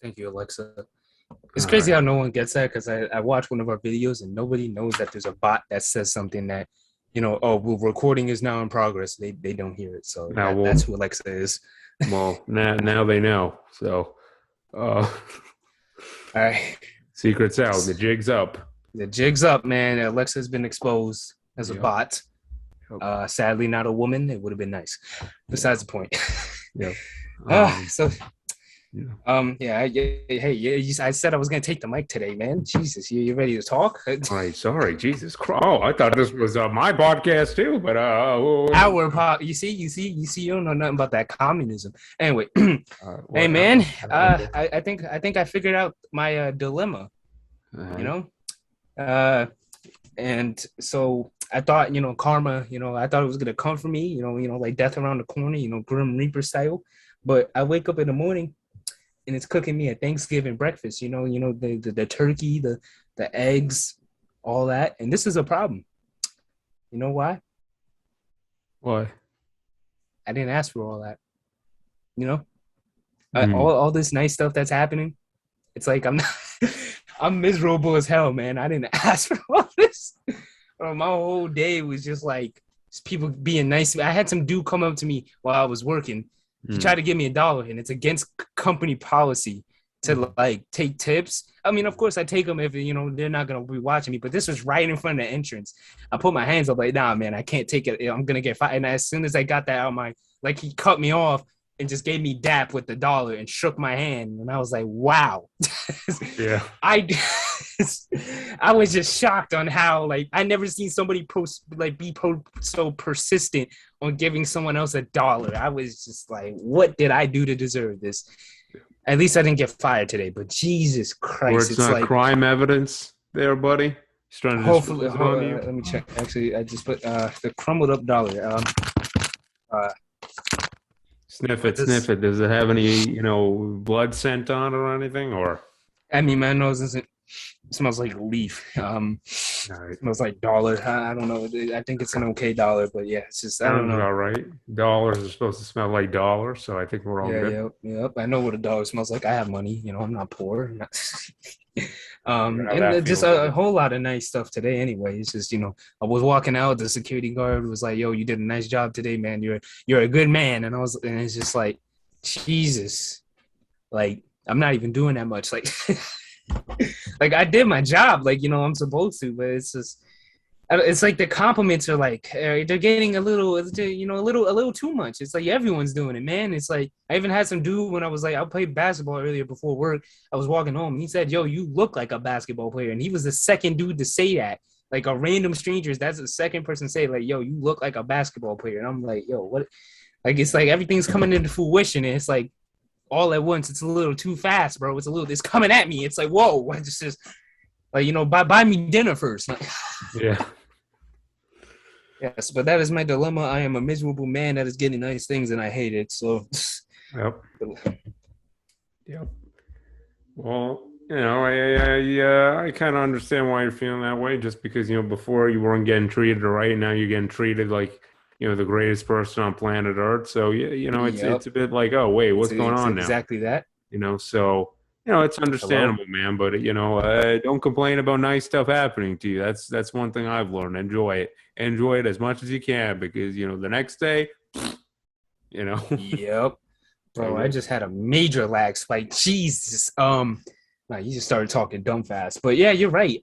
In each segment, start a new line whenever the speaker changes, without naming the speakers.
Thank you, Alexa. It's
All
crazy
right.
how no one gets that because I watch one of our videos and nobody knows that there's a bot that says something that, oh, well, recording is now in progress. They don't hear it. So
Now
that's
we'll
who Alexa is.
now they know. So uh
All right.
secret's out. The jig's up.
The jig's up, man. Alexa's been exposed as a
Yep.
bot.
Yep.
Sadly, not a woman. It would have been nice.
Yep.
Besides the point.
Yep.
uh,
Um
so
yeah.
yeah, hey, I said I was gonna take the mic today, man. Jesus, you ready to talk?
All right, sorry, Jesus Christ. Oh, I thought this was my podcast too, but
Our pop, you don't know nothing about that communism. Anyway, hey
what
man,
okay.
I think I figured out my dilemma.
All
You
right.
know, uh, and so I thought, karma. I thought it was gonna come for me. Like death around the corner. Grim Reaper style. But I wake up in the morning and it's cooking me a Thanksgiving breakfast. The turkey, the eggs, all that, and this is a problem. You know why?
What?
I didn't ask for all that. You know,
Mm.
all this nice stuff that's happening. It's like I'm not, I'm miserable as hell, man. I didn't ask for all this. My whole day was just like people being nice. I had some dude come up to me while I was working. He
Mm.
tried to give me $1, and it's against company policy to
Mm.
like take tips. I mean, of course, I take them if they're not gonna be watching me. But this was right in front of the entrance. I put my hands up like, nah, man, I can't take it. I'm gonna get fired. And as soon as I got that out of my, like, he cut me off and just gave me dap with $1 and shook my hand, and I was like, wow.
Yeah.
I I was just shocked on how, like, I never seen somebody so persistent on giving someone else $1. I was just like, what did I do to deserve this? At least I didn't get fired today, but Jesus
Where
Christ,
it's
it's
not
like,
crime evidence there, buddy. He's trying to
hopefully,
dispose it on you.
let me check. Actually, I just put the crumbled up dollar. Uh,
Sniff
but
it, sniff
this,
it. Does it have any, blood scent on it or anything? Or
I mean, my nose isn't. It smells like a leaf.
all right.
Smells like dollar. I don't know. I think it's an okay dollar, but yeah, it's just I don't
Sounds
know.
about right. Dollars are supposed to smell like dollars, so I think we're all
Yeah,
good.
yep. I know what $1 smells like. I have money. I'm not poor. I'm not-
How
and
that
just
feels,
a
buddy.
whole lot of nice stuff today. Anyway, it's just I was walking out. The security guard was like, "Yo, you did a nice job today, man. You're a good man." And it's just like, Jesus, like I'm not even doing that much. Like, like I did my job. Like I'm supposed to, but it's like the compliments are like they're getting a little, a little too much. It's like everyone's doing it, man. It's like I even had some dude when I was like I played basketball earlier before work. I was walking home. He said, "Yo, you look like a basketball player," and he was the second dude to say that. Like a random strangers, that's the second person to say like, "Yo, you look like a basketball player," and I'm like, "Yo, what?" Like it's like everything's coming into fruition, and it's like all at once. It's a little too fast, bro. It's coming at me. It's like whoa, I just like buy me dinner first. Like,
Yeah.
yes, but that is my dilemma. I am a miserable man that is getting nice things and I hate it. So,
Yep. Yep. Well, I kind of understand why you're feeling that way, just because before you weren't getting treated right, now you're getting treated like the greatest person on planet Earth. So yeah, it's
yep,
a bit like, oh wait, what's going
it's
on now?
exactly that.
So it's
Hello?
understandable, man. But don't complain about nice stuff happening to you. That's one thing I've learned. Enjoy it as much as you can, because the next day,
Yep.
I
Bro, I
guess.
just had a major lag spike. Jesus. Nah, you just started talking dumb fast. But yeah, you're right.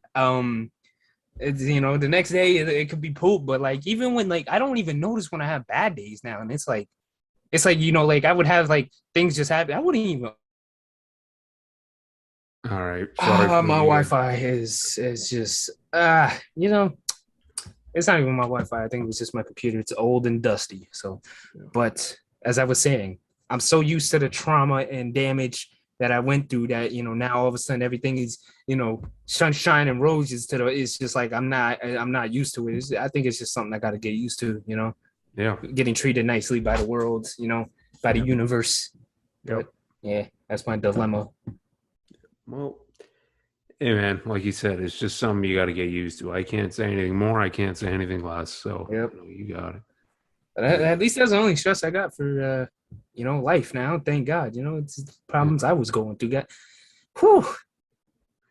It's, the next day it could be poop, but like even when like I don't even notice when I have bad days now, and it's like like I would have like things just happen. I wouldn't even.
All right. Sorry for
My
the.
Wi-Fi is just it's not even my Wi-Fi. I think it was just my computer. It's old and dusty. So, but as I was saying, I'm so used to the trauma and damage that I went through that now all of a sudden everything is sunshine and roses to the. It's just like I'm not used to it. I think it's just something I got to get used to.
Yeah.
Getting treated nicely by the world. By the
Yep.
universe.
Yep.
But yeah, that's my dilemma.
Well, hey man, like you said, it's just something you got to get used to. I can't say anything more. I can't say anything less. So
Yep.
you got it.
But
But
at least that's the only stress I got for life now. Thank God. It's problems I was going through. Whew.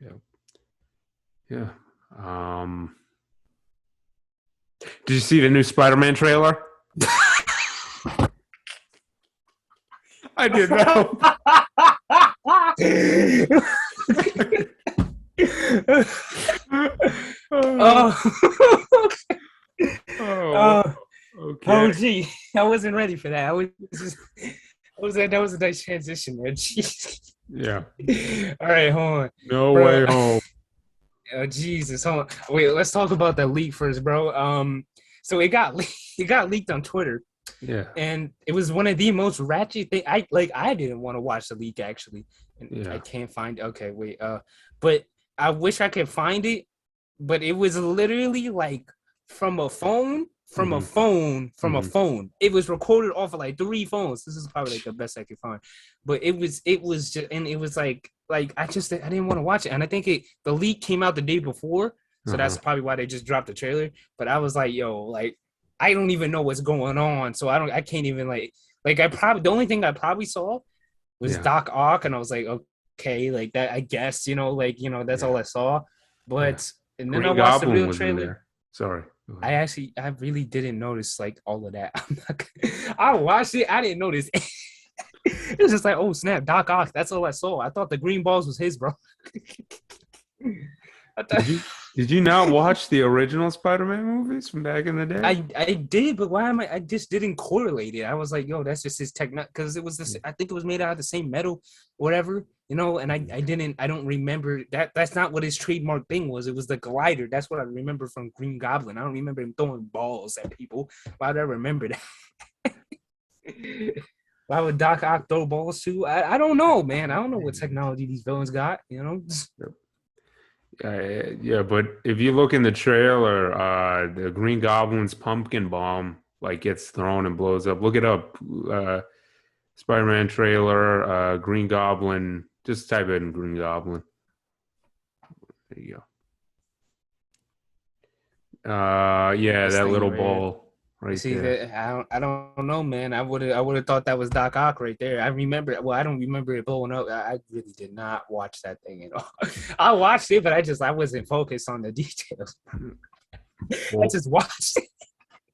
Yeah. Yeah. Um, did you see the new Spider-Man trailer? I did know.
Oh,
Oh,
oh,
okay.
oh, gee, I wasn't ready for that. That was a nice transition there. Jeez.
Yeah.
All right, hold on,
No
bro.
way home.
Oh, Jesus, hold on. Wait, let's talk about that leak first, bro. So it got leaked on Twitter,
Yeah.
and it was one of the most ratchet thing. I didn't want to watch the leak actually, and I
Yeah.
can't find. Okay, wait. But I wish I could find it, but it was literally like from a phone, from a
Hmm.
phone, from a
Hmm.
phone. It was recorded off of like 3 phones. This is probably like the best I could find, but it was just, and it was like I didn't want to watch it, and I think the leak came out the day before, so that's
Uh-huh.
probably why they just dropped the trailer. But I was like, yo, like I don't even know what's going on, so I can't even like I probably the only thing I probably saw was
Yeah.
Doc Ock, and I was like, okay, like that. I guess that's
Yeah.
all I saw.
Yeah.
But and then I
Green
watched the
Goblin
real
was in
trailer.
there. Sorry. Go ahead.
I really didn't notice like all of that. I watched it. I didn't notice. It was just like, oh snap, Doc Ock. That's all I saw. I thought the green balls was his, bro. I thought,
Did you not watch the original Spider-Man movies from back in the day?
I did, but why am I just didn't correlate it. I was like, yo, that's just his techno because it was this.
Yeah.
I think it was made out of the same metal, whatever, and I don't remember that. That's not what his trademark thing was. It was the glider. That's what I remember from Green Goblin. I don't remember him throwing balls at people. Why would I remember that? Why would Doc Ock throw balls too? I don't know, man. I don't know what technology these villains got.
Yeah, but if you look in the trailer, the Green Goblin's pumpkin bomb like gets thrown and blows up. Look it up. Spider-Man trailer, Green Goblin. Just type it in Green Goblin. There you go. Yeah,
This
that
thing
little
right here.
ball
You
right
see
there.
that? I don't know, man. I would have thought that was Doc Ock right there. I remember. Well, I don't remember it blowing up. I really did not watch that thing at all. I watched it, but I wasn't focused on the details. I
Well,
just watched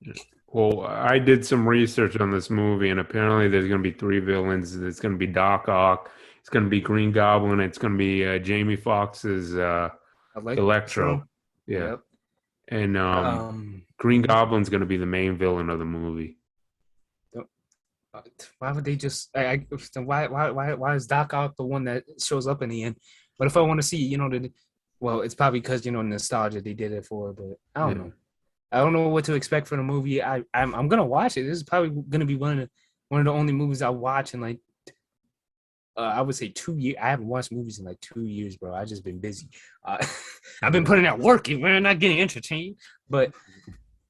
it.
well, I did some research on this movie, and apparently there's going to be three villains. It's going to be Doc Ock. It's going to be Green Goblin. It's going to be Jamie Foxx's Electro.
Electro.
Yeah.
Yep.
And Green
Mhm.
Goblin's going to be the main villain of the movie.
Why would they just? Why is Doc Ock the one that shows up in the end? But if I want to see, well, it's probably because nostalgia they did it for. But I don't
Yeah.
know. I don't know what to expect for the movie. I'm gonna watch it. This is probably gonna be one of the only movies I watch in like I would say 2 years. I haven't watched movies in like 2 years, bro. I just been busy. I've been putting out work and we're not getting entertained. But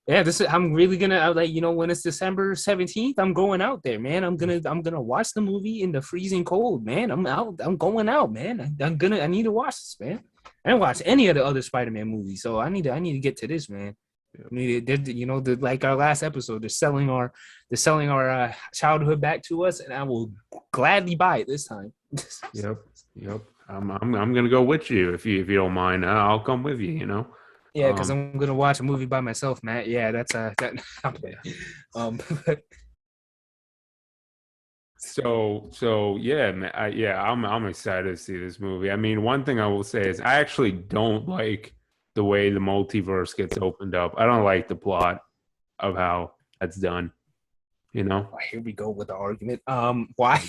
yeah, I'm really gonna like when it's December 17th, I'm going out there, man. I'm gonna watch the movie in the freezing cold, man. I'm out. I'm going out, man. I need to watch this, man. I didn't watch any of the other Spider-Man movies, so I need to get to this, man. Like our last episode, they're selling our childhood back to us, and I will gladly buy it this time.
Yep. Yep. I'm gonna go with you if you don't mind. I'll come with you.
Yeah, because
Um.
I'm gonna watch a movie by myself, Matt. Yeah, that's that.
Yeah.
um,
So yeah, man. I'm excited to see this movie. I mean, one thing I will say is I actually don't like the way the multiverse gets opened up. I don't like the plot of how that's done. You know.
here we go with the argument. Why?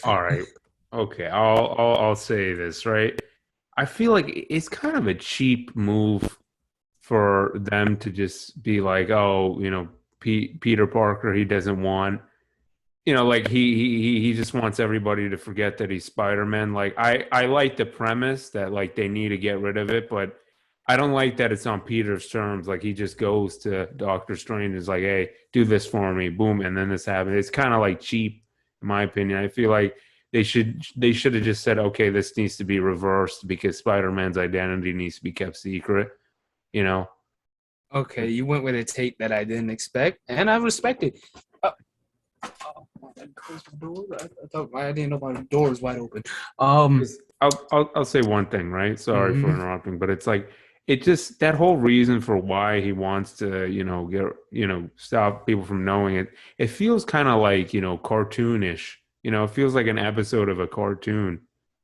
All right. Okay. I'll say this, right? I feel like it's kind of a cheap move for them to just be like, oh, Peter Parker, he doesn't want, like he just wants everybody to forget that he's Spider-Man. Like I like the premise that like they need to get rid of it, but I don't like that it's on Peter's terms. Like he just goes to Doctor Strange and is like, hey, do this for me, boom, and then this happens. It's kind of like cheap, in my opinion. I feel like they should have just said, okay, this needs to be reversed because Spider-Man's identity needs to be kept secret, you know.
Okay, you went with a take that I didn't expect, and I respect it. Uh, close my door. I thought I didn't know my door was wide open.
I'll say one thing, right? Sorry for
Mhm.
interrupting, but it's like it just that whole reason for why he wants to, get stop people from knowing it. It feels kind of like, cartoonish. It feels like an episode of a cartoon.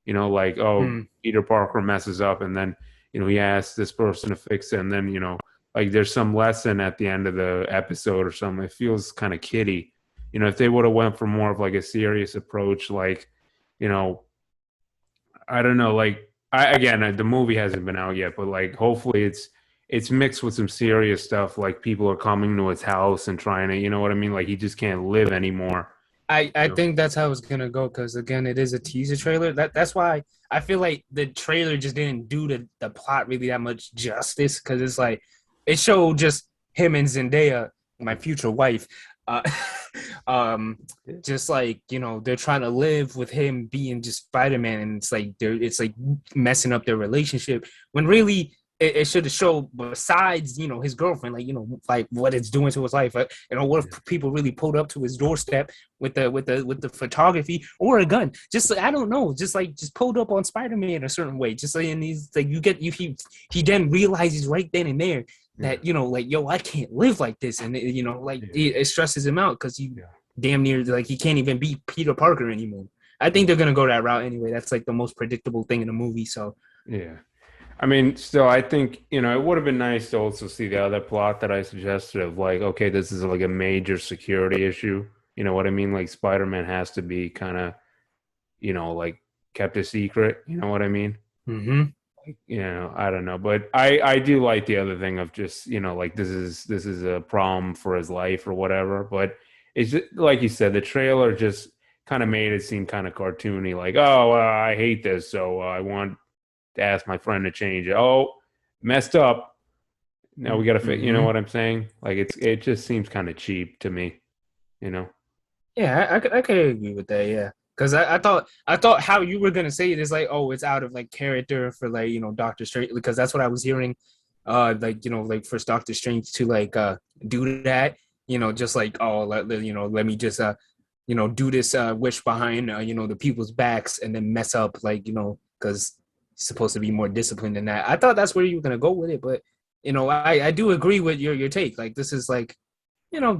Like, oh,
Mm.
Peter Parker messes up and then, he asks this person to fix it and then, like there's some lesson at the end of the episode or something. It feels kind of kiddie. If they would have went for more of like a serious approach, like, you know, I don't know. Like, the movie hasn't been out yet, but like, hopefully, it's mixed with some serious stuff. Like, people are coming to his house and trying to, you know what I mean? Like, he just can't live anymore.
I
You know?
think that's how it's gonna go because again, it is a teaser trailer. That's why I feel like the trailer just didn't do the plot really that much justice because it's like it showed just him and Zendaya, my future wife, uh, um, just like they're trying to live with him being just Spider-Man, and it's like messing up their relationship when really it should have showed besides his girlfriend like what it's doing to his life. What if people really pulled up to his doorstep with the photography or a gun, just I don't know, just pulled up on Spider-Man a certain way, just like in these like he then realizes right then and there
Yeah,
that like yo, I can't live like this, and like
yeah,
it stresses him out because he
yeah,
damn near like he can't even be Peter Parker anymore. I think they're gonna go that route anyway. That's like the most predictable thing in the movie. So
yeah. I mean, still, I think, it would have been nice to also see the other plot that I suggested of like, okay, this is like a major security issue. You know what I mean? Like, Spider-Man has to be kind of, like kept a secret. You know what I mean?
mm-hmm.
I don't know, but I do like the other thing of just, like this is a problem for his life or whatever. But it's just, like you said, the trailer just kind of made it seem kind of cartoony, like, oh, I hate this, so I want to ask my friend to change it. Oh, messed up. Now we got to fit. You know
Mm-hmm.
what I'm saying? Like it just seems kind of cheap to me. You know?
Yeah, I could agree with that. Yeah, because I thought how you were gonna say it is like, oh, it's out of like character for like Doctor Strange, because that's what I was hearing. Like like for Doctor Strange to like do that, just like, oh, let me just do this wish behind the people's backs and then mess up, like because he's supposed to be more disciplined than that. I thought that's where you were gonna go with it, but I do agree with your take. Like this is like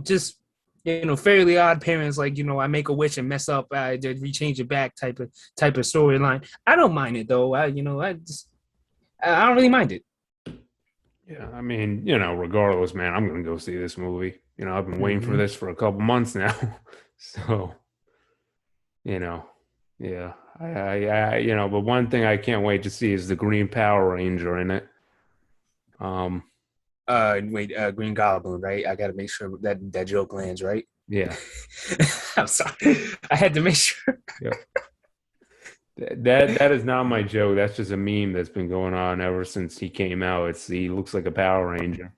just fairly odd parents, like I make a wish and mess up, I did rechange it back type of storyline. I don't mind it though. I don't really mind it.
Yeah. I mean, regardless, man, I'm gonna go see this movie. I've been waiting for
Mm-hmm.
this for a couple months now. So, you know, yeah. But one thing I can't wait to see is the Green Power Ranger in it. Um,
Wait, Green Goblin, right? I got to make sure that joke lands, right?
yeah.
I'm sorry, I had to make sure.
Yeah. That is not my joke. That's just a meme that's been going on ever since he came out. He looks like a Power Ranger.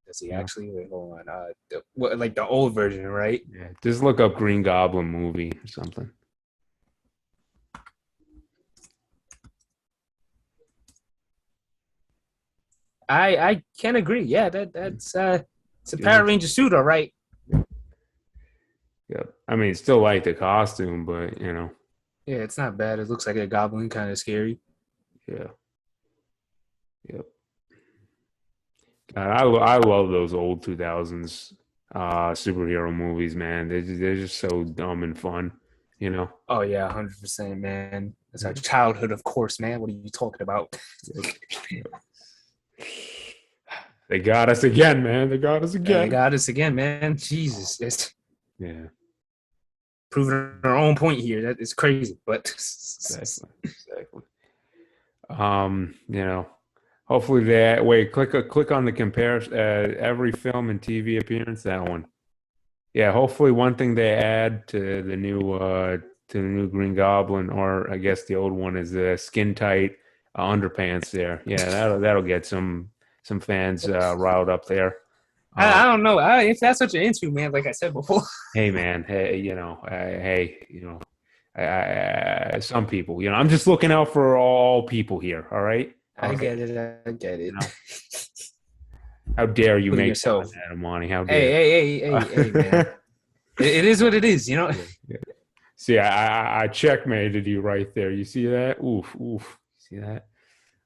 Does he
Yeah.
actually? Wait, hold on. Like the old version, right?
Yeah. Just look up Green Goblin movie or something.
I can agree. Yeah, that's it's a
It
Power
looks,
Ranger suit, all right.
yeah. I mean, still like the costume, but
Yeah, it's not bad. It looks like a goblin, kind of scary.
yeah. Yep. I love those old 2000s superhero movies, man. They're just so dumb and fun, you know.
Oh yeah, 100%, man. It's our
Yeah.
childhood, of course, man. What are you talking about?
Yep. Yep. They got us again, man. They got us
They
again.
got us again, man. Jesus, it's
Yeah,
proving our own point here. That is crazy, but
exactly. Exactly. You know, hopefully that wait, click on the comparison every film and TV appearance, that one. Yeah, hopefully one thing they add to the new Green Goblin, or I guess the old one, is the skin tight underpants there. Yeah, that'll get some fans riled up there.
I
Um,
don't know. If that's what you're into, man, like I said before.
hey man, some people, I'm just looking out for all people here. All right, all
I
right.
get it. I get
You
it.
know, how dare you
Including
make fun
yourself.
of that, Imani? How
Hey,
dare?
hey, hey, hey, hey, man. it is what it is, you know.
Yeah, yeah. See, I checkmated you right there. You see that? Oof, oof. See that?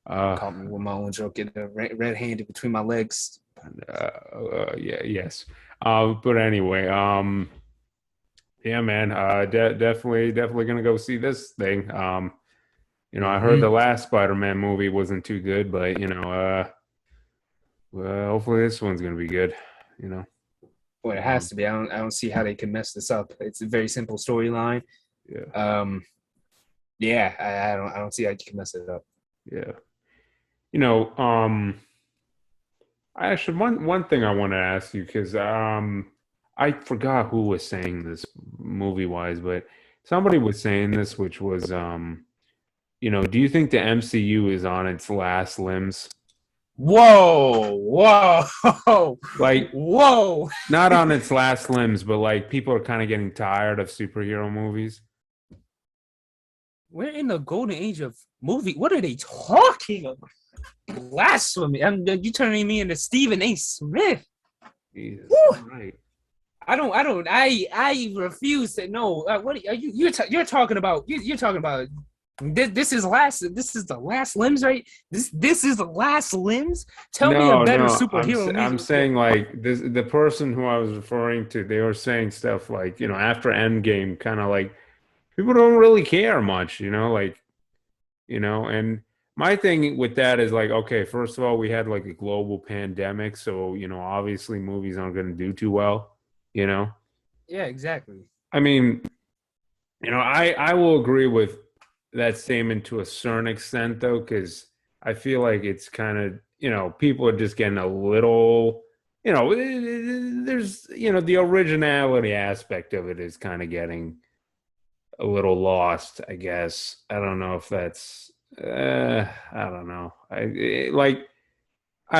Uh,
Caught me with my own joke, getting red handed between my legs.
yeah, yes. But anyway, yeah, man. Definitely gonna go see this thing. I heard the
Hmm.
last Spider-Man movie wasn't too good, but well, hopefully this one's gonna be good. You know.
Well, it has
Um,
to be. I don't see how they can mess this up. It's a very simple storyline.
yeah,
Um, yeah, I don't see how you can mess it up.
yeah. You know, I actually one thing I want to ask you because I forgot who was saying this movie wise, but somebody was saying this, which was do you think the MCU is on its last limbs?
Whoa, whoa,
Like
whoa.
not on its last limbs, but like people are kind of getting tired of superhero movies.
We're in the golden age of movie. What are they talking about? Blasphemy. You turning me into Stephen A. Smith.
Jesus,
Woo!
all right.
I refuse to know. What are you? You're talking about? You're talking about? This is the last limbs, right? This is the last limbs. Tell me a
No,
better
no,
superhero
I'm
movie.
saying like this the person who I was referring to, they were saying stuff like, after Endgame, kind of like people don't really care much, and my thing with that is like, okay, first of all, we had like a global pandemic, so obviously movies aren't going to do too well, you know.
Yeah, exactly.
I mean, I will agree with that statement to a certain extent though, because I feel like it's kind of, people are just getting a little, there's, the originality aspect of it is kind of getting a little lost, I guess. I don't know if that's, I don't know. I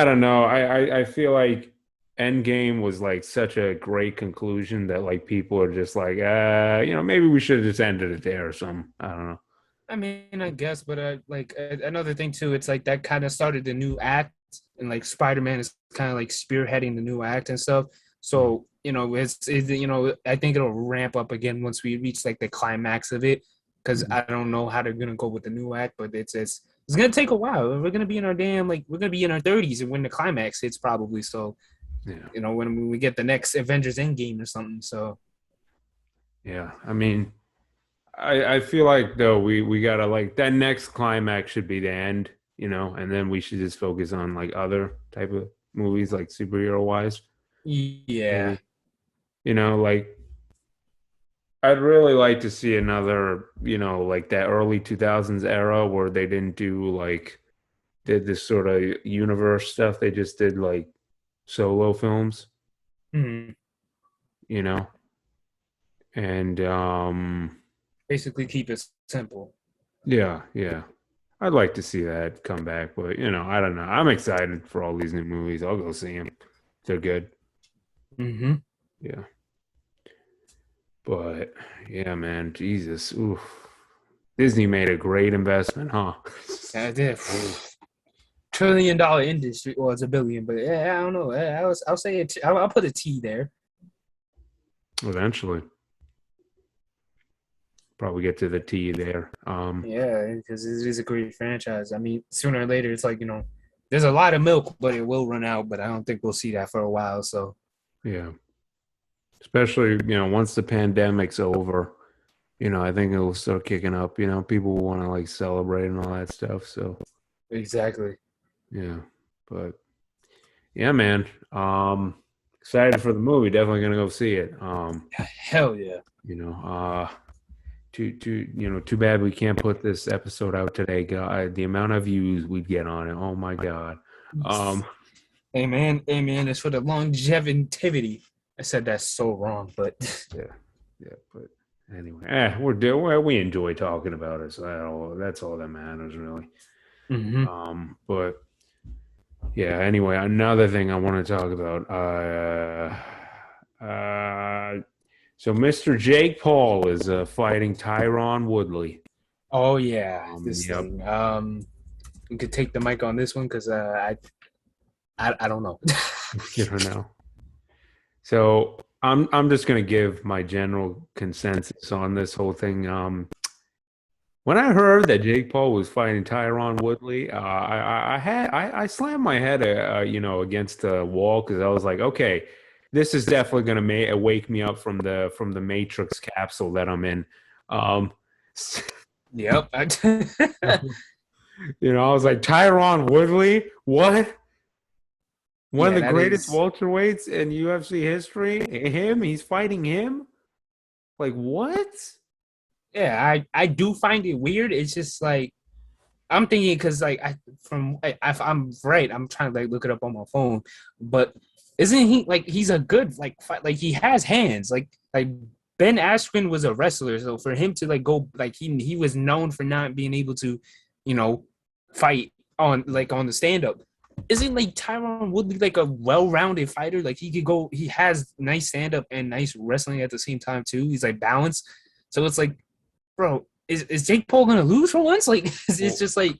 don't know. I feel like Endgame was like such a great conclusion that like people are just like, maybe we should have just ended it there or something. I don't know.
I mean, I guess, but another thing too, it's like that kind of started the new act, and like Spider-Man is kind of like spearheading the new act and stuff.
Mm.
So I think it'll ramp up again once we reach like the climax of it, because
Mhm.
I don't know how they're gonna go with the new act, but it's gonna take a while. We're gonna be in our we're gonna be in our 30s and when the climax hits probably. So
Yeah.
when we get the next Avengers Endgame or something. So
Yeah. I mean, I feel like though we gotta like that next climax should be the end, and then we should just focus on like other type of movies like superhero wise,
yeah.
maybe. Like I'd really like to see another, like that early 2000s era where they didn't do like did this sort of universe stuff. They just did like solo films,
Mhm.
you know, and
Basically keep it simple.
yeah, yeah. I'd like to see that come back, but I don't know. I'm excited for all these new movies. I'll go see them. They're good.
Mm-hmm.
Yeah. But yeah, man, Jesus. Oof. Disney made a great investment, huh?
I did. $1 trillion industry. Well, it's a billion, but yeah, I don't know. I'll say it. I'll put a T there.
Eventually. Probably get to the T there.
Yeah, because it is a great franchise. I mean, sooner or later, it's like there's a lot of milk, but it will run out. But I don't think we'll see that for a while. So
Yeah. Especially, once the pandemic's over, I think it'll start kicking up. People want to like celebrate and all that stuff. So
exactly.
yeah. But yeah, man. Excited for the movie. Definitely gonna go see it.
Hell yeah.
You know, too bad we can't put this episode out today. God, the amount of views we'd get on it. Oh my God. Um,
Hey man, it's for the longevity. I said that's so wrong, but
yeah, yeah, but anyway, we enjoy talking about it, so that's all that matters, really.
hmm
But yeah, anyway, another thing I want to talk about. So Mr. Jake Paul is fighting Tyron Woodley.
oh yeah, this
Yep.
thing. You could take the mic on this one because I don't know.
You don't know. So I'm just gonna give my general consensus on this whole thing. When I heard that Jake Paul was fighting Tyron Woodley, I slammed my head, against the wall because I was like, okay, this is definitely gonna wake me up from the Matrix capsule that I'm in. Um,
Yep.
I was like, Tyron Woodley, what? One of
Yeah,
the
that
greatest
is.
welterweights in UFC history? He's fighting him? Like what?
Yeah, I do find it weird. It's just like I'm thinking because like if I'm right, I'm trying to like look it up on my phone, but isn't he like he's a good like fight, like he has hands like Ben Askren was a wrestler, so for him to like go like he was known for not being able to, you know, fight on the stand up. Isn't like Tyron Woodley like a well-rounded fighter? Like he could go, he has nice stand up and nice wrestling at the same time too. He's like balanced, so it's like, bro, is Jake Paul gonna lose for once? Like it's
Well,
just like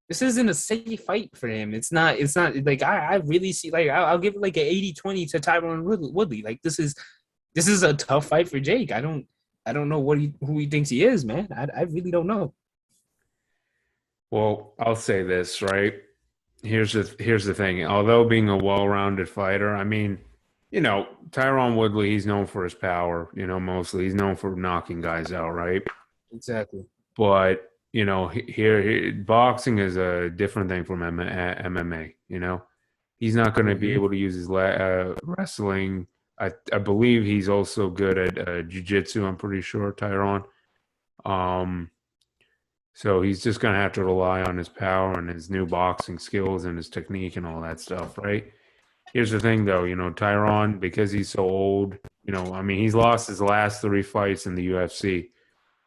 this isn't a safe fight for him. It's not like I really see like I'll give it like an 80-20 to Tyron Woodley. Like this is a tough fight for Jake. I don't know who he thinks he is, man. I really don't know.
well, I'll say this, right? Here's the thing. Although being a well-rounded fighter, I mean, Tyron Woodley, he's known for his power, mostly. He's known for knocking guys out, right?
Exactly.
But, here boxing is a different thing from MMA, He's not going to be
Mm-hmm.
able to use his wrestling. I believe he's also good at jiu-jitsu, I'm pretty sure, Tyron. Um, so he's just going to have to rely on his power and his new boxing skills and his technique and all that stuff, right? Here's the thing, though, Tyron, because he's so old, I mean, he's lost his last three fights in the UFC.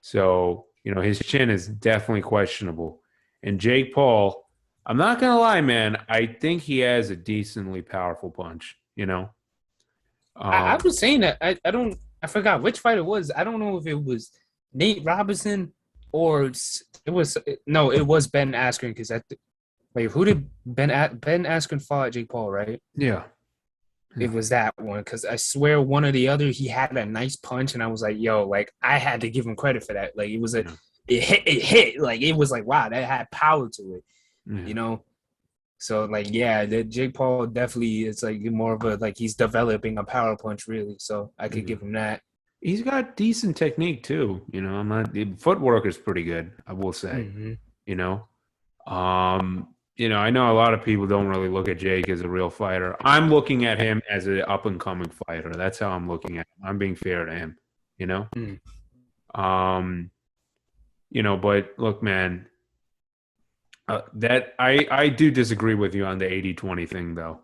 So, his chin is definitely questionable. And Jake Paul, I'm not going to lie, man, I think he has a decently powerful punch.
I
Um,
was saying that I forgot which fight it was. I don't know if it was Nate Robinson or it was no, it was Ben Askren because wait, who did Ben Askren fought Jake Paul, right?
yeah.
It
Yeah.
was that one because I swear one or the other he had a nice punch and I was like, yo, like I had to give him credit for that. Like
Yeah.
it hit like it was like wow, that had power to it,
Yeah.
you know. So like yeah, the Jake Paul definitely is like more of a like he's developing a power punch really. So I could
Yeah.
give him that.
He's got decent technique too. I'm not the footwork is pretty good, I will say.
Mm-hmm.
You know. I know a lot of people don't really look at Jake as a real fighter. I'm looking at him as an up and coming fighter. That's how I'm looking at him. I'm being fair to him, you know?
Mm.
Um, but look, man, that I do disagree with you on the 80-20 thing though,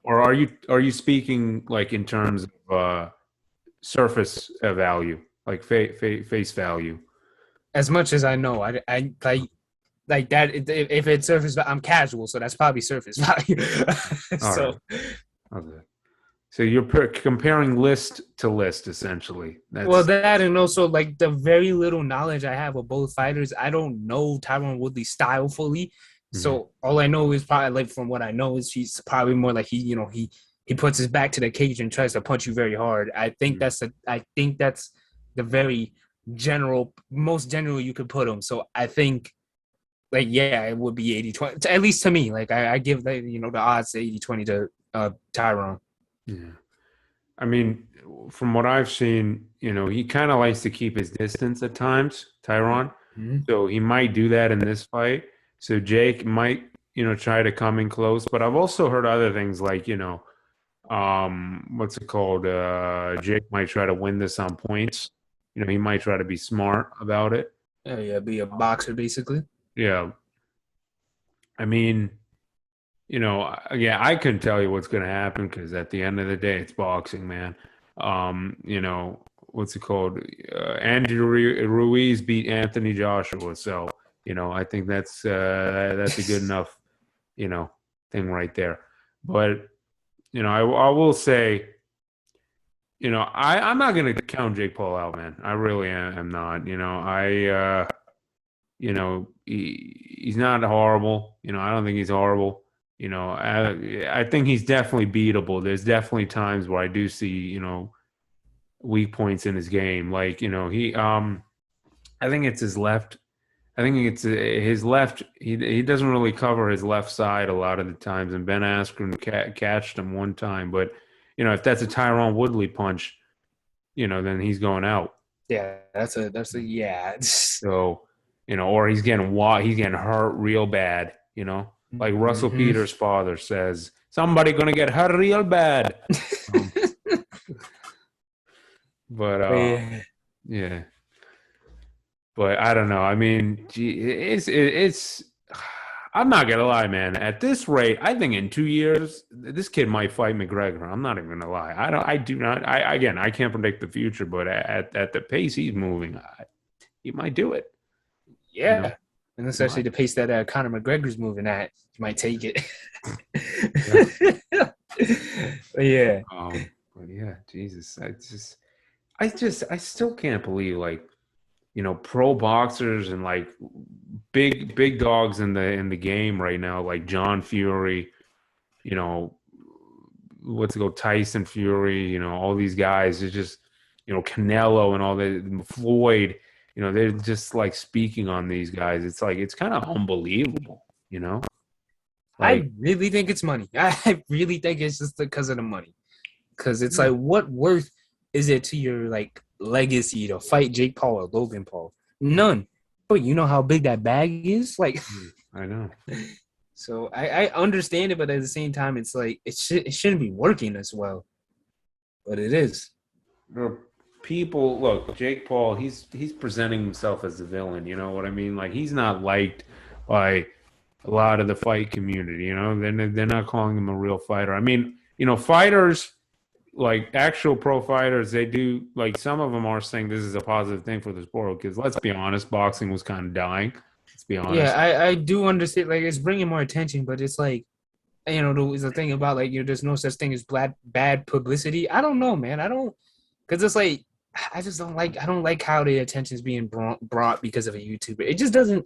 Or are you speaking like in terms of surface value, like face value?
As much as I know, I like that. If it's surface, I'm casual, so that's probably surface value.
All right.
So
Okay. So you're comparing list to list, essentially.
well,
That's
that and also like the very little knowledge I have of both fighters, I don't know Tyron Woodley's style fully.
Mhm.
So all I know is probably like from what I know is he's probably more like he puts his back to the cage and tries to punch you very hard. I think that's the very most general you could put him. So I think like yeah, it would be 80-20. At least to me. Like I give the odds 80-20 to Tyron.
Yeah. I mean, from what I've seen, he kind of likes to keep his distance at times, Tyron.
Mm-hmm.
So he might do that in this fight. So Jake might, try to come in close. But I've also heard other things like, what's it called? Jake might try to win this on points. He might try to be smart about it.
Yeah, be a boxer basically.
Yeah. I mean, yeah, I couldn't tell you what's going to happen because at the end of the day, it's boxing, man. What's it called? Andrew Ruiz beat Anthony Joshua, so I think that's a good enough thing right there. But I will say, I'm not going to count Jake Paul out, man. I really am not. He's not horrible. I don't think he's horrible. You know, I think he's definitely beatable. There's definitely times where I do see, weak points in his game. Like, I think it's his left. I think it's his left. He doesn't really cover his left side a lot of the times. And Ben Askren catched him one time, but if that's a Tyron Woodley punch, then he's going out.
Yeah, that's a yeah.
So, or he's getting hurt real bad. Like Russell
Mhm.
Peters' father says, somebody gonna get hurt real bad. Um, but
Yeah.
yeah. But I don't know. I mean, gee, it's. I'm not gonna lie, man. At this rate, I think in 2 years, this kid might fight McGregor. I'm not even gonna lie. I don't. I do not. I can't predict the future, but at the pace he's moving, he might do it. You know,
Yeah. And
he
especially
might.
the pace that Conor McGregor's moving at, you might take it.
Yeah.
But yeah.
But yeah, Jesus, I still can't believe like pro boxers and like big dogs in the game right now, like John Fury, you know, what's it go, Tyson Fury, all these guys. It's just, Canelo and all the Floyd, they're just like speaking on these guys. It's like it's kind of unbelievable, like
I really think it's money. I really think it's just because of the money. Because it's like, what worth is it to your like legacy to fight Jake Paul or Logan Paul? None. But you know how big that bag is? Like,
I know.
so I understand it, but at the same time, it's like it shouldn't be working as well. But it is.
People look, Jake Paul, he's presenting himself as the villain, you know what I mean? Like he's not liked by a lot of the fight community, they're not calling him a real fighter. I mean, fighters, like actual pro fighters, they do, like some of them are saying this is a positive thing for the sport, because let's be honest, boxing was kind of dying. Let's be
Yeah,
honest.
I do understand. Like, it's bringing more attention, but it's like, there's a thing about like, there's no such thing as bad publicity. I don't know, man. I don't, because it's like, I don't like how the attention's being brought because of a YouTuber. It just doesn't.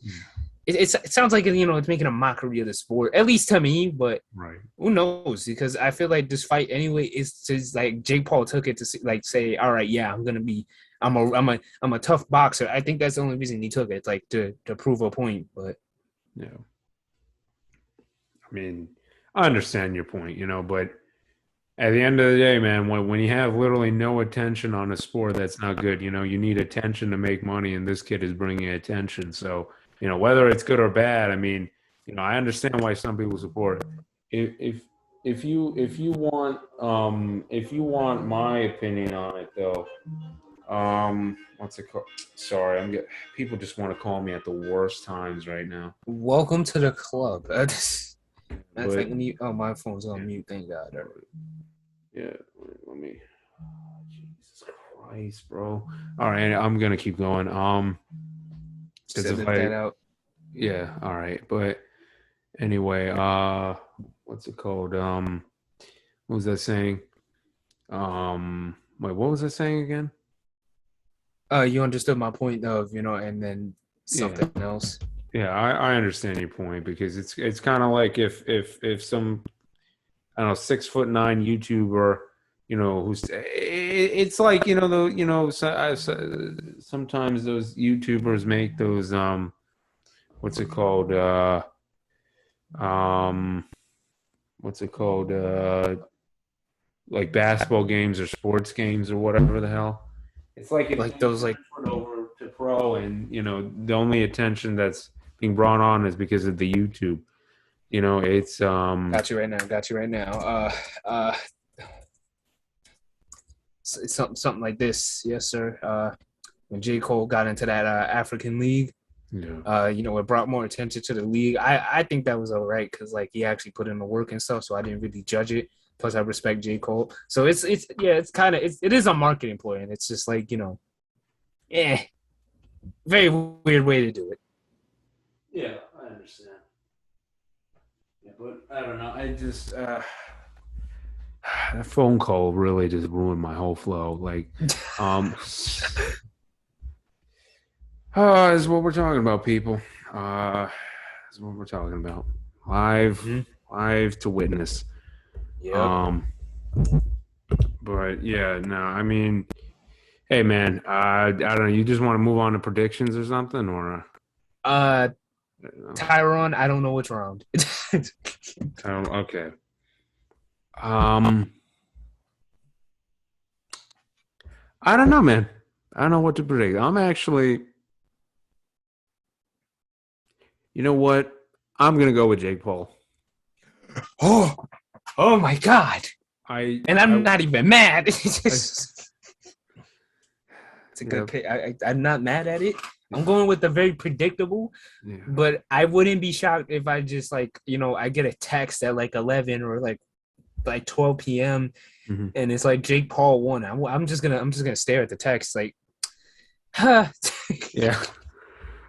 It sounds like it's making a mockery of the sport, at least to me. But
Right.
who knows? Because I feel like this fight anyway is just like Jake Paul took it to like say, all right, yeah, I'm a tough boxer. I think that's the only reason he took it. It's like to prove a point. But
Yeah. I mean, I understand your point, but at the end of the day, man, when you have literally no attention on a sport, that's not good. You need attention to make money, and this kid is bringing attention. So, whether it's good or bad, I mean, I understand why some people support it. If you want my opinion on it though, what's it called? Sorry, people just want to call me at the worst times right now.
welcome to the club. That's
But
like when you. Oh, my phone's on mute. Thank God.
yeah, let me. Jesus Christ, bro. All right, I'm gonna keep going.
Just
Because if
edit that out.
yeah, all right. But anyway, what's it called? What was I saying? Wait, what was I saying again?
You understood my point of and then
Yeah,
something else.
yeah, I understand your point, because it's kind of like if some, I don't know, 6'9" YouTuber, who's it's like sometimes those YouTubers make those what's it called um what's it called like basketball games or sports games or whatever the hell. It's like if they
Like those like
transferred over to pro, and the only attention that's being brought on is because of the YouTube. It's
got you right now. Got you right now. Uh, it's something like this. Yes, sir. When J. Cole got into that African League,
yeah.
it brought more attention to the league. I think that was all right because like he actually put in the work and stuff, so I didn't really judge it. Plus, I respect J. Cole, so it's kind of it is a marketing ploy, and it's just like eh, very weird way to do it.
Yeah, I understand. Yeah, but I don't know. I just that phone call really just ruined my whole flow. Like, this is what we're talking about, people. This is what we're talking about. Live,
Mhm.
live to witness.
Yep.
Um, but yeah, no, I mean, hey man, I don't know. You just want to move on to predictions or something, or
Uh,
I don't know.
Tyron, I don't know which round.
Okay. Um, I don't know, man. I don't know what to predict. I'm actually, you know what? I'm gonna go with Jake Paul.
Oh, oh my God.
I,
And I'm
I,
not even mad.
I
It's a
yeah,
good pick. I'm not mad at it. I'm going with the very predictable,
yeah.
but I wouldn't be shocked if I just I get a text at like 11 or like 12 p.m.
Mhm.
and it's like Jake Paul won. I'm just gonna stare at the text like, huh.
Yeah.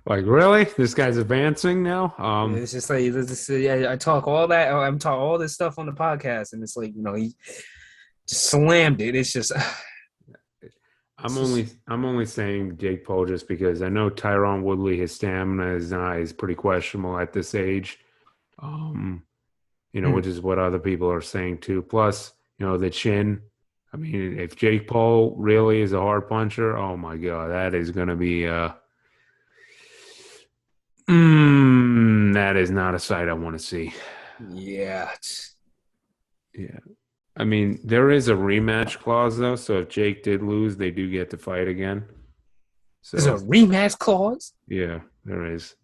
Like, really? This guy's advancing now?
It's just like yeah, I talk all that. I'm talk all this stuff on the podcast, and it's like he just slammed it. It's just,
I'm only saying Jake Paul just because I know Tyron Woodley, his stamina is pretty questionable at this age. Um,
hmm.
which is what other people are saying too. Plus, the chin. I mean, if Jake Paul really is a hard puncher, oh my God, that is gonna be that is not a sight I want to see.
Yeah.
Yeah. I mean, there is a rematch clause though, so if Jake did lose, they do get to fight again.
There's a
So
rematch clause.
yeah, there is.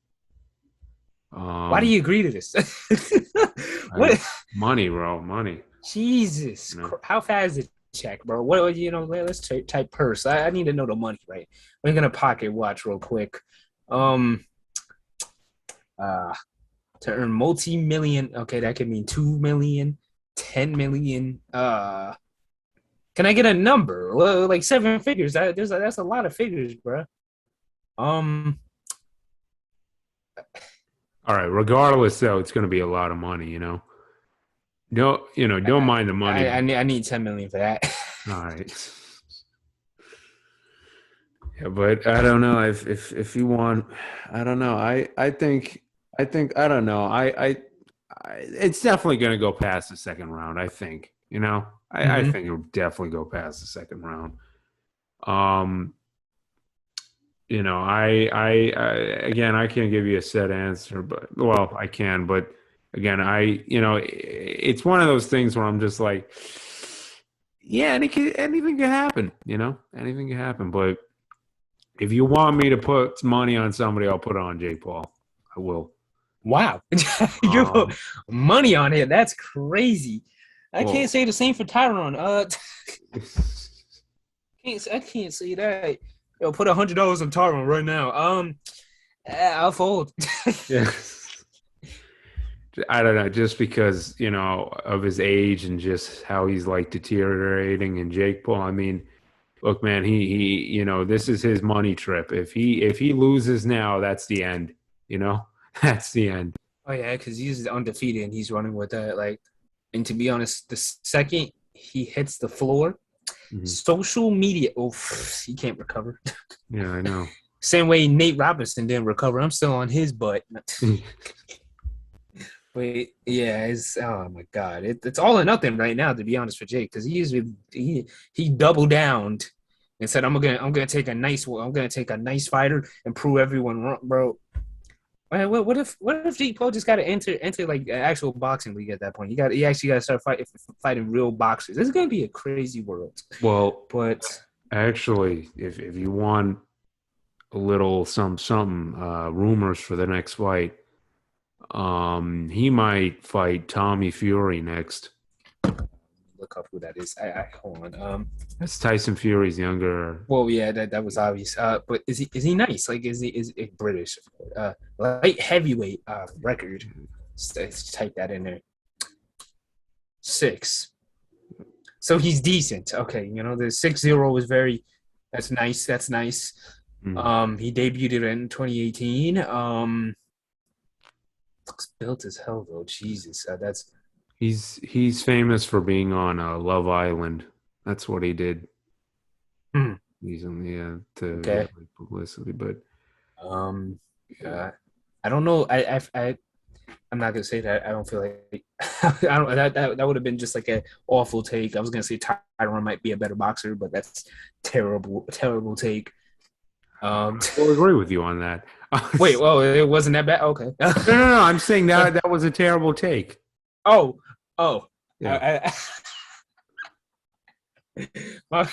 Why do
Um,
you agree to this?
I
What?
money, bro, money.
Jesus,
You know,
how fast is it check, bro? What let's type purse. I need to know the money, right? We're gonna pocket watch real quick. Um, uh, to earn multi-million. Okay, that could mean 2 million, 10 million. Can I get a number? Well, like seven figures. That's a lot of figures, bro. Um,
all right. Regardless, though, it's going to be a lot of money. Don't mind the money,
I
but
need 10 million for that.
all right. Yeah, but I don't know if you want. I don't know. I think I don't know. It's definitely going to go past the second round. I think. I
Hmm.
think it'll definitely go past the second round. Um, again, I can't give you a set answer, but well, I can, but again, it's one of those things where I'm just like, yeah, anything can happen, anything can happen. But if you want me to put money on somebody, I'll put it on Jake Paul. I will.
Wow, you put
Um,
money on it. That's crazy. I can't
well,
say the same for Tyron. I can't say that. Yo, put $100 on Tyron right now. I'll fold.
yeah. I don't know, just because, of his age and just how he's like deteriorating. And Jake Paul, I mean, look, man, this is his money trip. If he loses now, that's the end. You know, that's the end.
Oh yeah, because he's undefeated and he's running with that. And to be honest, the second he hits the floor,
Mhm.
social media, oh, he can't recover.
Yeah, I know.
Same way Nate Robinson didn't recover. I'm still on his butt. But yeah, it's oh my god, it's all or nothing right now. To be honest, for Jake, because he doubled down and said, I'm gonna take a nice fighter and prove everyone wrong, bro. Man, what if Jake Paul just got to enter like an actual boxing league at that point? He actually got to start fighting real boxers. This is gonna be a crazy world.
Well,
But
actually, if you want a little some rumors for the next fight, he might fight Tommy Fury next.
look up who that is. I hold on.
That's Tyson Fury's younger.
Well, yeah, that was obvious. But is he nice? Like, is British? Light heavyweight record. Let's type that in there. 6. So he's decent. Okay, the 6-0 was very. That's nice. That's nice.
Mhm.
He debuted in 2018. Looks built as hell though. Jesus, that's
He's famous for being on Love Island. That's what he did.
hmm,
He's on the to
okay.
get like publicity, but
Um,
yeah.
uh, I don't know. I'm not gonna say that. I don't feel like I don't. That would have been just like an awful take. I was gonna say Tyron might be a better boxer, but that's terrible take. Um,
I will agree with you on that.
wait, well, it wasn't that bad. Okay.
No. I'm saying that was a terrible take.
Oh, oh.
Yeah.
My-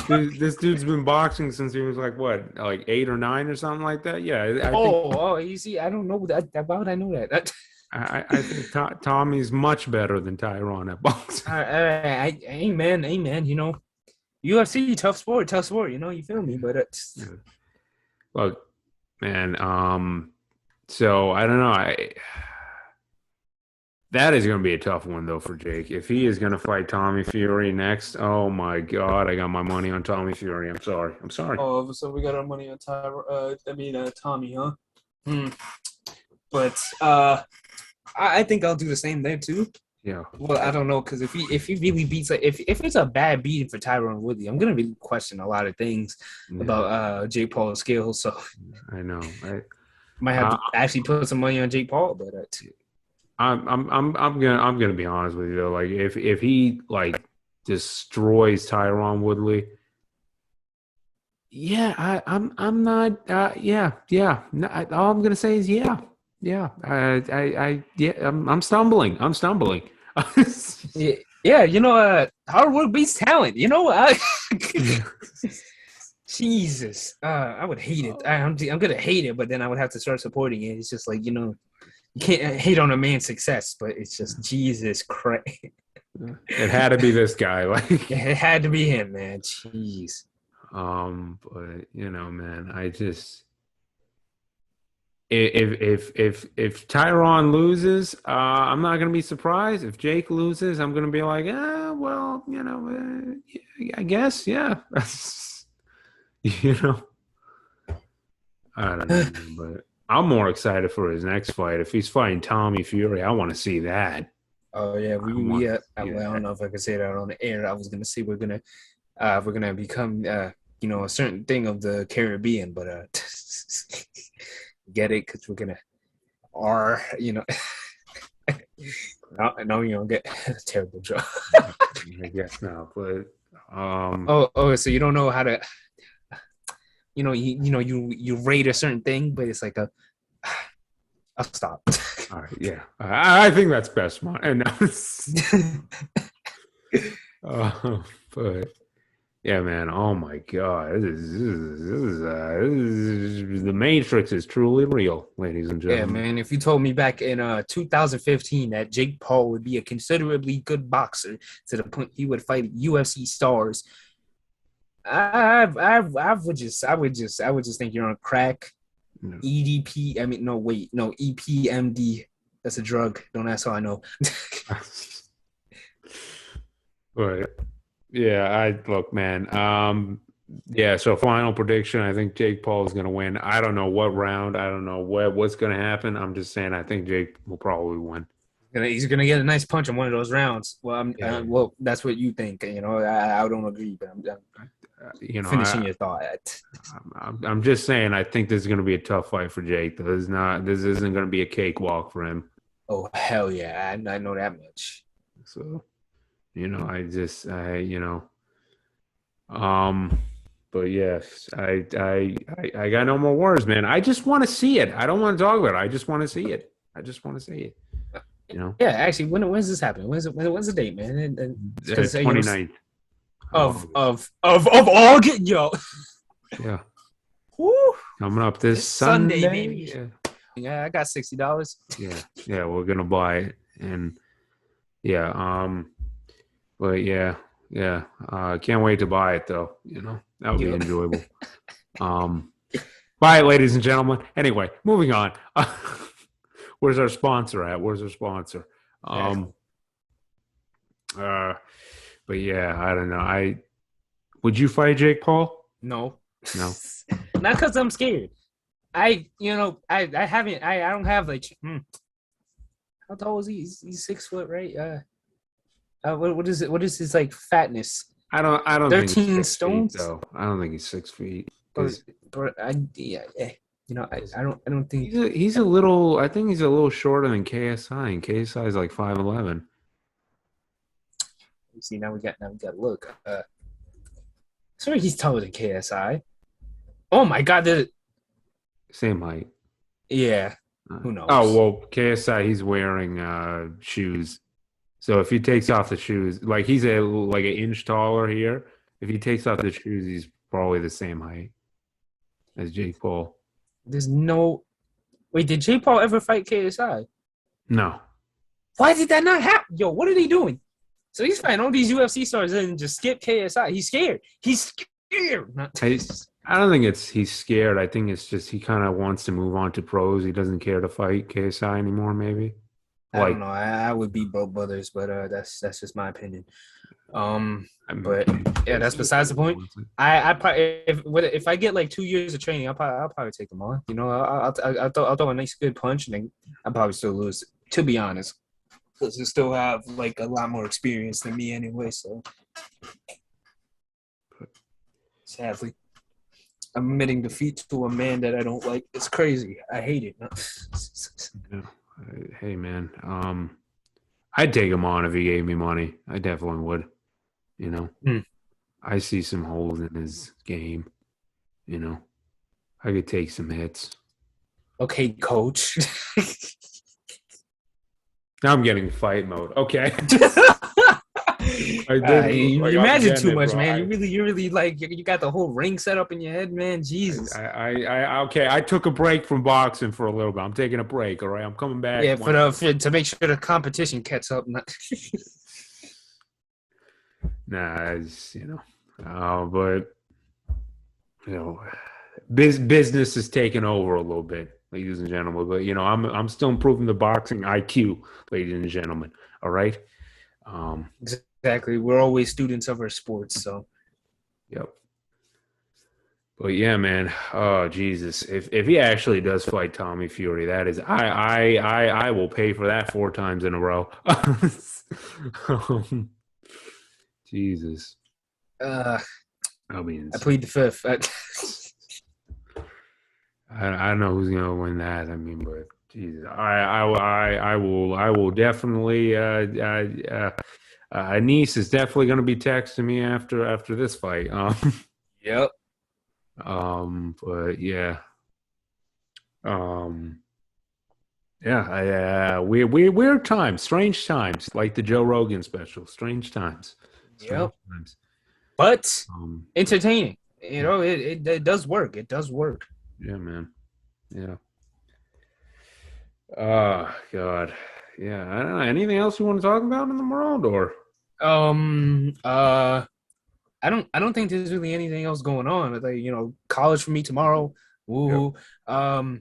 This dude's been boxing since he was like what, like 8 or 9 or something like that. Yeah, I think
you see, I don't know that. Why would I know that?
I think Tommy's much better than Tyron at boxing.
Amen. UFC, tough sport. You feel me? But
Yeah. Look, man. So I don't know. That is going to be a tough one though for Jake. If he is going to fight Tommy Fury next, oh my God, I got my money on Tommy Fury. I'm sorry.
oh, so we got our money on Tommy, huh? But I think I'll do the same there too.
Yeah.
Well, I don't know because if he really beats if it's a bad beating for Tyron Woodley, I'm gonna really question a lot of things about Jake Paul's skills. So
I know.
might have to actually put some money on Jake Paul, but
I'm gonna be honest with you though. Like if he like destroys Tyron Woodley, yeah, I'm not. Yeah. No, all I'm gonna say is yeah. I'm stumbling.
yeah. Hard work beats talent. Jesus, I would hate it. I'm gonna hate it, but then I would have to start supporting it. It's just like you can't hate on a man's success, but it's just Jesus Christ.
It had to be this guy. Like
it had to be him, man. Jeez.
But man, I just if Tyron loses, I'm not gonna be surprised. If Jake loses, I'm gonna be like, well, I guess, yeah. I don't know, but I'm more excited for his next fight. If he's fighting Tommy Fury, I want to see that.
Oh yeah, I don't know if I can say that on the air. I was gonna say we're gonna become a certain thing of the Caribbean, but get it because we're gonna no, you don't get a terrible job.
I guess not, but
so you don't know how to you rate a certain thing, but it's like I'll stop.
All right, yeah, I think that's best, man. And but yeah, man. Oh my God, this is the Matrix is truly real, ladies and gentlemen.
Yeah, man. If you told me back in 2015 that Jake Paul would be a considerably good boxer to the point he would fight UFC stars, I would just think you're on crack. No. EDP. I mean, no, wait, no, EPMD. That's a drug. Don't ask how I know.
Right. Yeah, look, man. Yeah, so final prediction, I think Jake Paul is going to win. I don't know what round. I don't know what's going to happen. I'm just saying I think Jake will probably win.
He's going to get a nice punch in one of those rounds. Well, well, that's what you think. I don't agree, but I'm finishing your thought.
I'm just saying I think this is going to be a tough fight for Jake. This isn't going to be a cakewalk for him.
Oh, hell yeah. I know that much.
So, but yes, I got no more words, man. I just want to see it. I don't want to talk about it. I just want to see it.
Yeah, actually, when's this happening? When's the date, man?
29th.
Of August, yo.
Yeah.
Woo.
Coming up this Sunday,
baby. Yeah, I got $60.
Yeah, we're gonna buy it, and but can't wait to buy it though. That would be enjoyable. Buy it, ladies and gentlemen. Anyway, moving on. Where's our sponsor at? But yeah, I don't know. Would you fight Jake Paul?
No.
Not
because I'm scared. I haven't. I don't have like. How tall is he? He's 6 foot, right? What is it? What is his like fatness?
I don't.
13 stones.
Though I don't think he's 6 feet.
Yeah. I don't think.
He's a little. I think he's a little shorter than KSI, and KSI is like 5'11".
See, now we got to look. Sorry, he's taller than KSI. Oh my God,
Same height.
yeah. Who knows?
Oh well, KSI he's wearing shoes. So if he takes off the shoes, like he's like an inch taller here. If he takes off the shoes, he's probably the same height as Jake Paul.
There's no. Wait, did Jake Paul ever fight KSI?
No.
Why did that not happen? Yo, what are they doing? So he's fighting all these UFC stars and just skip KSI. He's scared. He's scared.
I don't think he's scared. I think it's just he kind of wants to move on to pros. He doesn't care to fight KSI anymore. Maybe.
I don't know. I would beat both brothers, but that's just my opinion. But yeah, that's besides the point. I probably if I get like 2 years of training, I'll probably take them on. You know, I'll throw a nice good punch, and then I'll probably still lose. To be honest, because you still have like a lot more experience than me anyway. So sadly, I'm admitting defeat to a man that I don't like. It's crazy. I hate it.
Yeah. Hey man, I'd take him on if he gave me money. I definitely would. You know, I see some holes in his game. You know, I could take some hits.
Okay, coach.
Now I'm getting fight mode. Okay.
You imagine too much, man. You really like you got the whole ring set up in your head, man. Jesus.
Okay. I took a break from boxing for a little bit. I'm taking a break. All right, I'm coming back.
Yeah, to make sure the competition catches up.
Nah, but business is taking over a little bit, ladies and gentlemen. But I'm still improving the boxing IQ, ladies and gentlemen. All right.
Exactly. We're always students of our sports, so.
Yep. But yeah, man. Oh Jesus! If he actually does fight Tommy Fury, that is, I will pay for that 4 times in a row. Jesus.
I plead the fifth.
I don't know who's gonna win that. I mean, but Jesus, I will definitely. Niece is definitely gonna be texting me after this fight.
Yep.
But yeah. Yeah. Weird times, strange times, like the Joe Rogan special. Strange times.
Yep. But entertaining. It does work. It does work.
Yeah, man. Yeah. Oh God. Yeah. I don't know. Anything else you want to talk about in the world, or?
I don't think there's really anything else going on. Like, college for me tomorrow. Woo. Yep. I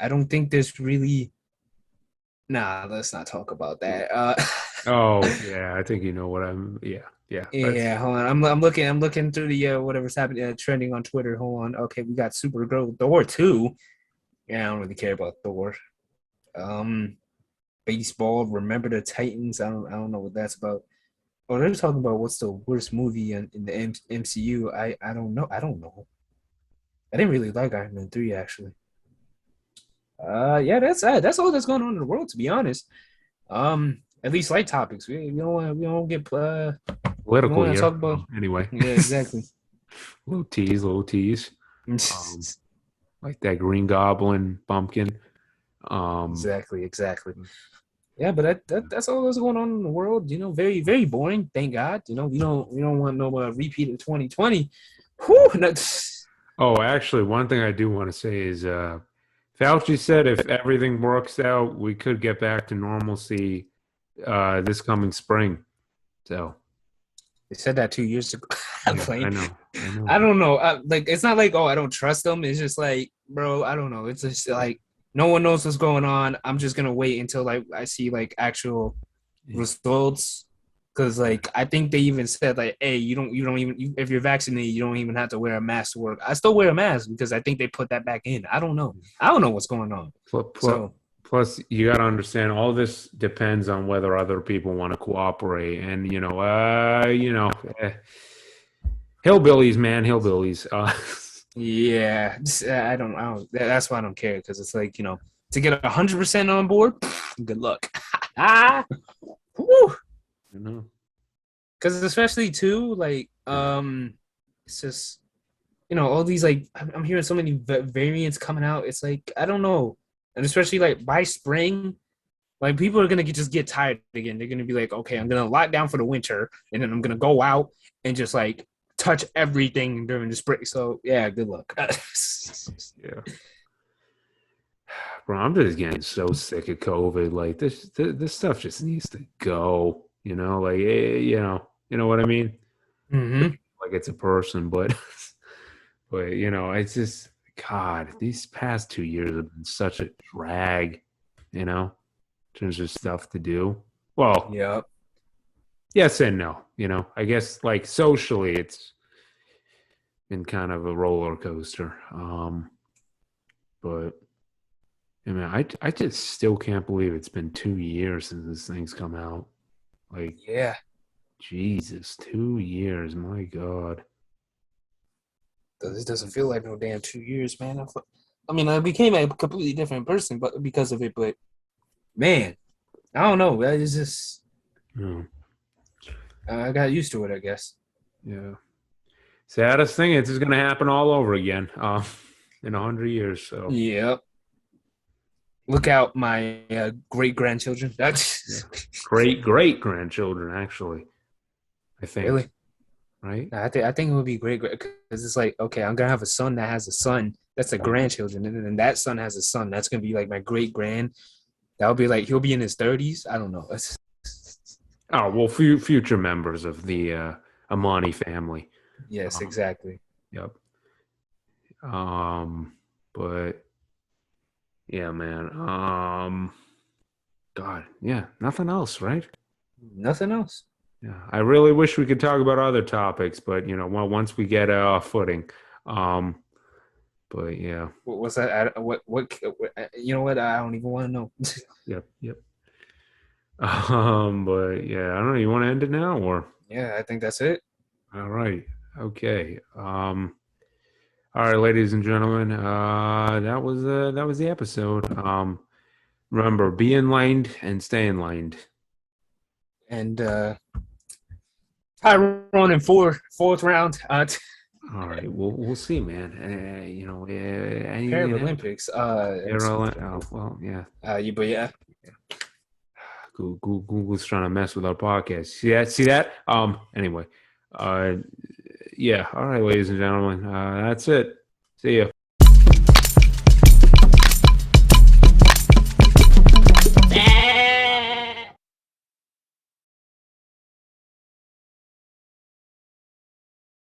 don't think there's really. Nah, let's not talk about that.
Oh yeah, I think you know what I'm. Yeah.
Yeah. Hold on, I'm looking through the whatever's happening, trending on Twitter. Hold on. Okay, we got Supergirl, Thor 2. Yeah, I don't really care about Thor. Baseball, Remember the Titans. I don't know what that's about. Oh, they're talking about what's the worst movie in the MCU. I don't know. I didn't really like Iron Man 3 actually. Yeah, that's all that's going on in the world, to be honest. At least light topics. We don't get
political here. Talk about, anyway.
Yeah, exactly.
little tease. Like that Green Goblin pumpkin.
Exactly. Yeah, but that's all that's going on in the world. Very, very boring. Thank God. We don't want no repeat of 2020. Whew,
Oh, actually, one thing I do want to say is Fauci said if everything works out, we could get back to normalcy this coming spring. So
they said that 2 years ago.
I know.
I don't know. It's not like, I don't trust them. It's just like, bro, I don't know. It's just like no one knows what's going on. I'm just gonna wait until I see actual results. Because I think they even said hey, you don't even if you're vaccinated, you don't even have to wear a mask to work. I still wear a mask because I think they put that back in. I don't know. I don't know what's going on.
Plus, you got to understand, all this depends on whether other people want to cooperate. And hillbillies, man, hillbillies.
Yeah, I don't. That's why I don't care because it's like to get 100% on board. Good luck. Ah, woo.
You know.
Because especially too, like, it's just all these like I'm hearing so many variants coming out. It's like I don't know, and especially like by spring, like people are gonna just get tired again. They're gonna be like, okay, I'm gonna lock down for the winter, and then I'm gonna go out and just like touch everything during the spring. So yeah, good luck.
Yeah. Bro, I'm just getting so sick of COVID. Like this stuff just needs to go. Like you know what I mean?
Mm-hmm.
Like it's a person, but but it's just God. These past 2 years have been such a drag. In terms of stuff to do. Well,
Yep.
yes and no. I guess like socially, it's been kind of a roller coaster. But I mean, I just still can't believe it's been 2 years since this thing's come out. Like,
Yeah.
Jesus, 2 years. My God.
This doesn't feel like no damn 2 years, man. I mean, I became a completely different person, but because of it. But man, I don't know. It's just
Yeah.
I got used to it, I guess.
Yeah. Saddest thing is it's going to happen all over again in 100 years. So,
Yep. Look out, my great grandchildren.
yeah.
That's
Great grandchildren, actually, I think.
really.
Right?
I think it would be great because it's like okay, I'm gonna have a son that has a son that's a
Right.
grandchildren, and then that son has a son that's gonna be like my great grand. That would be like he'll be in his 30s. I don't know.
Oh, well, future members of the Imani family.
Yes,
Um,
exactly.
yep. But yeah, man. God, yeah, nothing else, right?
Nothing else.
Yeah, I really wish we could talk about other topics, but well, once we get footing. Um, but yeah,
What's that? You know what? I don't even want to know.
yep. But yeah, I don't know. You want to end it now, or
Yeah, I think that's it.
all right, okay. All right, ladies and gentlemen, that was the episode. Remember, be enlightened and stay enlightened.
And Tyron in fourth round.
All right, we'll see, man. Anything happen?
Paralympics.
Oh, well, yeah.
But yeah,
Google's trying to mess with our podcast. See that? See that? Anyway, uh, yeah. All right, ladies and gentlemen, that's it. See ya.